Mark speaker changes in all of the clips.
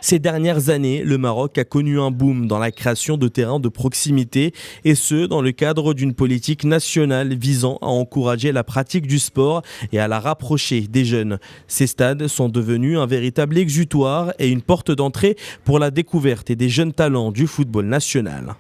Speaker 1: Ces dernières années, le Maroc a connu un boom dans la création de terrains de proximité et ce, dans le cadre d'une politique nationale visant à encourager la pratique du sport et à la rapprocher des jeunes. Ces stades sont devenus un véritable exutoire et une porte d'entrée pour la découverte des jeunes talents du football national.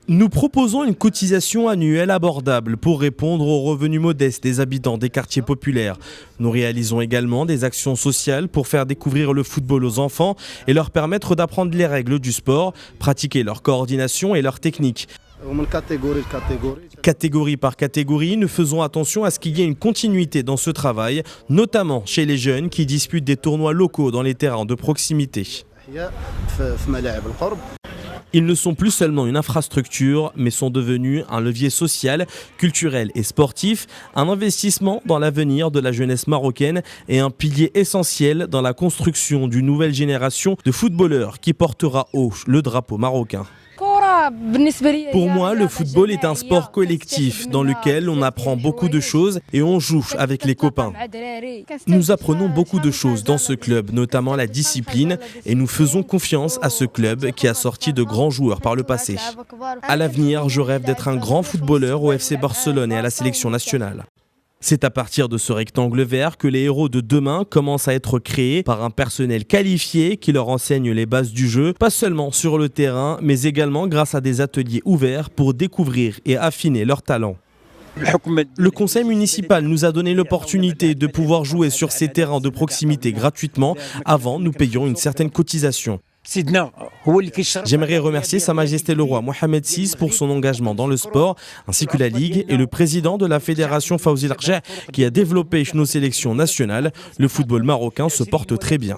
Speaker 1: Nous proposons une cotisation annuelle abordable pour répondre aux revenus modestes des habitants des quartiers populaires. Nous réalisons également des actions sociales pour faire découvrir le football aux enfants et leur permettre d'apprendre les règles du sport, pratiquer leur coordination et leur technique. Catégorie par catégorie, nous faisons attention à ce qu'il y ait une continuité dans ce travail, notamment chez les jeunes qui disputent des tournois locaux dans les terrains de proximité. Ils ne sont plus seulement une infrastructure, mais sont devenus un levier social, culturel et sportif, un investissement dans l'avenir de la jeunesse marocaine et un pilier essentiel dans la construction d'une nouvelle génération de footballeurs qui portera haut le drapeau marocain. Pour moi, le football est un sport collectif dans lequel on apprend beaucoup de choses et on joue avec les copains. Nous apprenons beaucoup de choses dans ce club, notamment la discipline, et nous faisons confiance à ce club qui a sorti de grands joueurs par le passé. À l'avenir, je rêve d'être un grand footballeur au FC Barcelone et à la sélection nationale. C'est à partir de ce rectangle vert que les héros de demain commencent à être créés par un personnel qualifié qui leur enseigne les bases du jeu, pas seulement sur le terrain, mais également grâce à des ateliers ouverts pour découvrir et affiner leurs talents. Le conseil municipal nous a donné l'opportunité de pouvoir jouer sur ces terrains de proximité gratuitement. Avant, nous payions une certaine cotisation. J'aimerais remercier Sa Majesté le Roi Mohamed VI pour son engagement dans le sport, ainsi que la Ligue et le président de la fédération Fawzi Larja qui a développé nos sélections nationales. Le football marocain se porte très bien.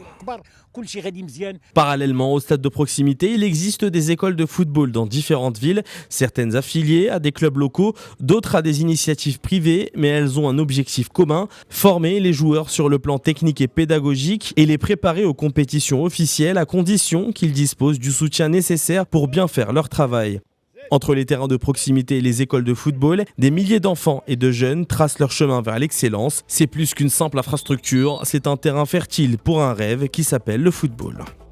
Speaker 1: Parallèlement au stade de proximité, il existe des écoles de football dans différentes villes, certaines affiliées à des clubs locaux, d'autres à des initiatives privées, mais elles ont un objectif commun, former les joueurs sur le plan technique et pédagogique et les préparer aux compétitions officielles à condition qu'ils disposent du soutien nécessaire pour bien faire leur travail. Entre les terrains de proximité et les écoles de football, des milliers d'enfants et de jeunes tracent leur chemin vers l'excellence. C'est plus qu'une simple infrastructure, c'est un terrain fertile pour un rêve qui s'appelle le football.